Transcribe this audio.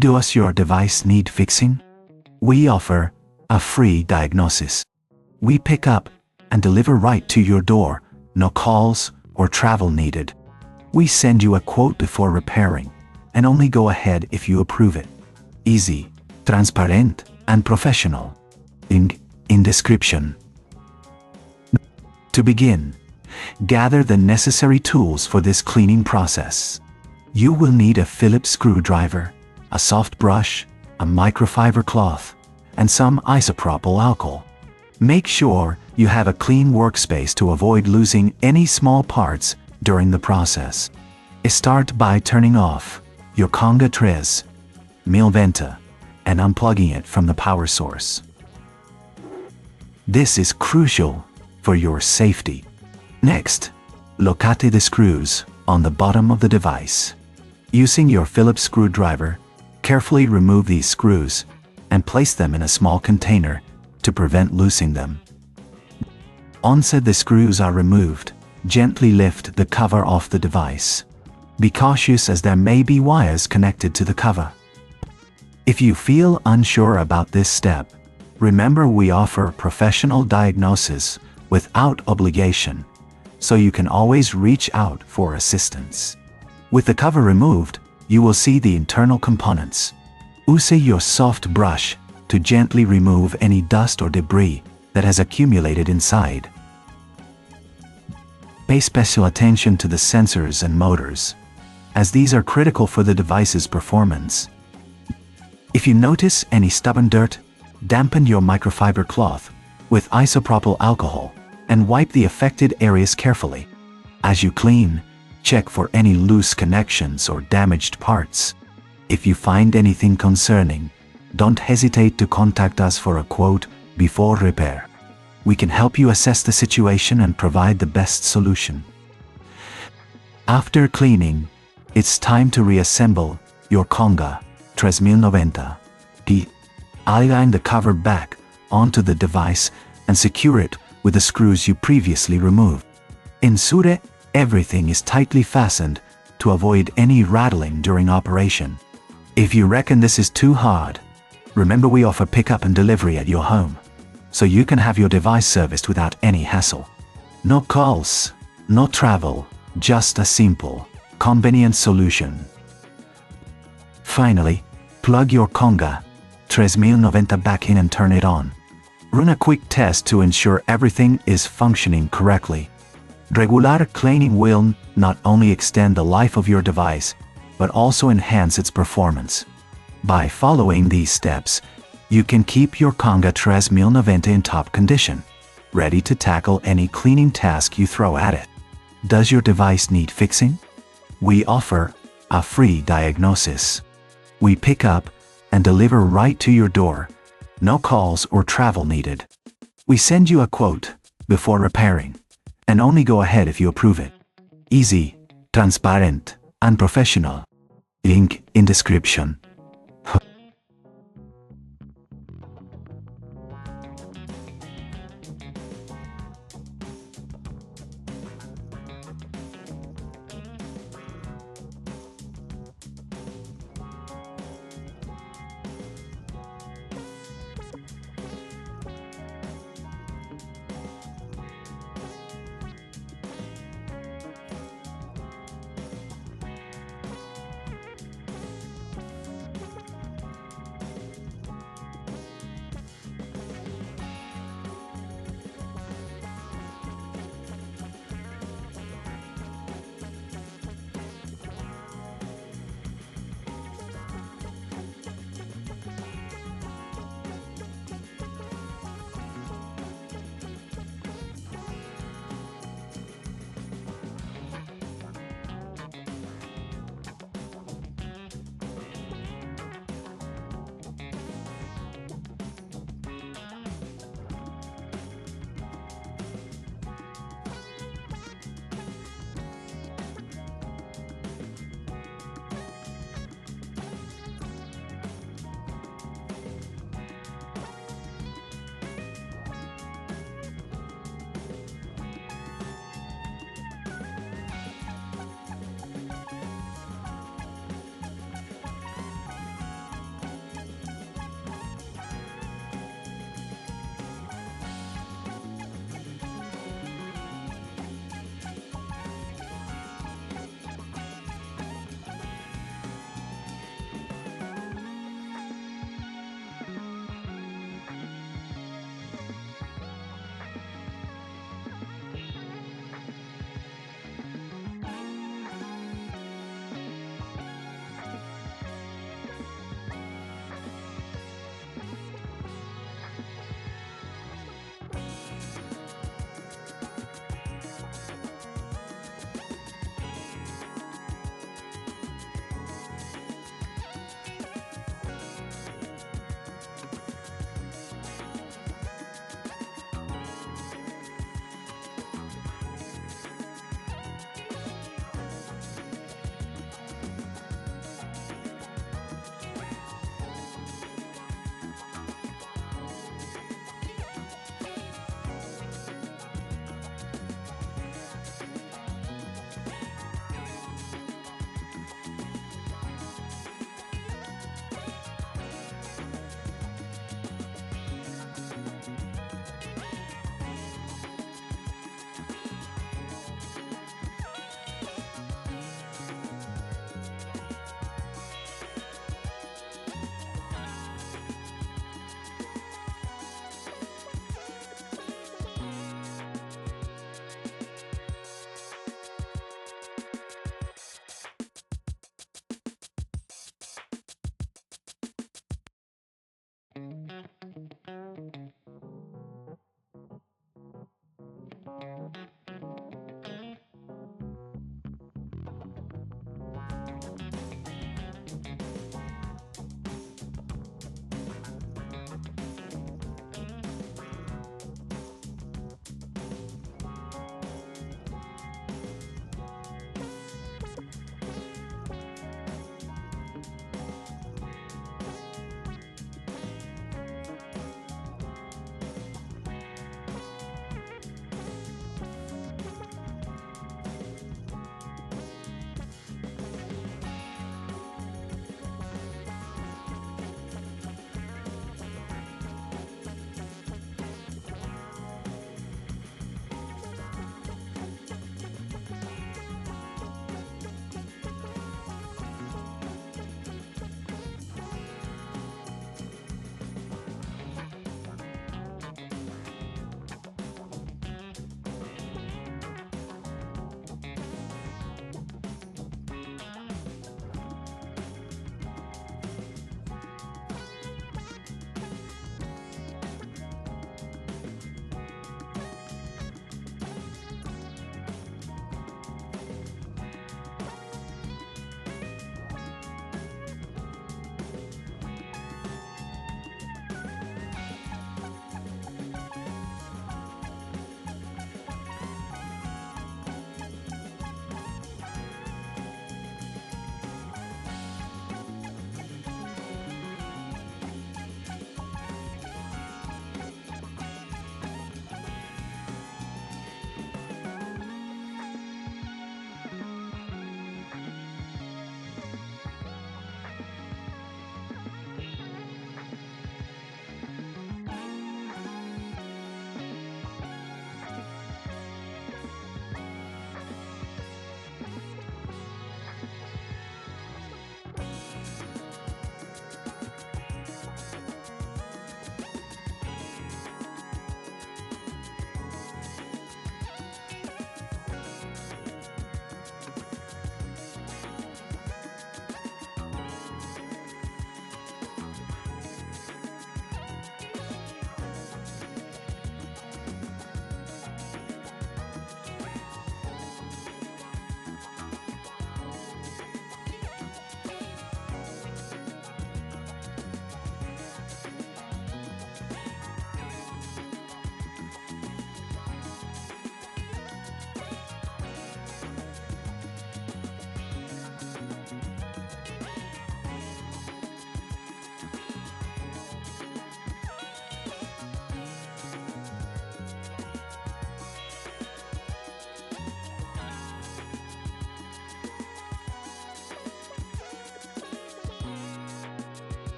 Does your device need fixing? We offer a free diagnosis. We pick up and deliver right to your door, no calls or travel needed. We send you a quote before repairing, and only go ahead if you approve it. Easy, transparent, and professional. Link in description. To begin, gather the necessary tools for this cleaning process. You will need a Phillips screwdriver, a soft brush, a microfiber cloth, and some isopropyl alcohol. Make sure you have a clean workspace to avoid losing any small parts during the process. Start by turning off your Conga 3090 and unplugging it from the power source. This is crucial for your safety. Next, locate the screws on the bottom of the device. Using your Phillips screwdriver, carefully remove these screws and place them in a small container to prevent losing them. Once the screws are removed, gently lift the cover off the device. Be cautious as there may be wires connected to the cover. If you feel unsure about this step, remember we offer professional diagnosis without obligation, so you can always reach out for assistance. With the cover removed, you will see the internal components. Use your soft brush to gently remove any dust or debris that has accumulated inside. Pay special attention to the sensors and motors, as these are critical for the device's performance. If you notice any stubborn dirt, dampen your microfiber cloth with isopropyl alcohol and wipe the affected areas carefully. As you clean, check for any loose connections or damaged parts. If you find anything concerning, don't hesitate to contact us for a quote before repair. We can help you assess the situation and provide the best solution. After cleaning, it's time to reassemble your Conga 3090. Align the cover back onto the device and secure it with the screws you previously removed. Ensure everything is tightly fastened to avoid any rattling during operation. If you reckon this is too hard, remember we offer pickup and delivery at your home, so you can have your device serviced without any hassle. No calls, no travel, just a simple, convenient solution. Finally, plug your Conga 3090 back in and turn it on. Run a quick test to ensure everything is functioning correctly. Regular cleaning will not only extend the life of your device, but also enhance its performance. By following these steps, you can keep your Conga 3090 in top condition, ready to tackle any cleaning task you throw at it. Does your device need fixing? We offer a free diagnosis. We pick up and deliver right to your door, no calls or travel needed. We send you a quote before repairing, and only go ahead if you approve it. Easy, transparent, and professional. Link in description.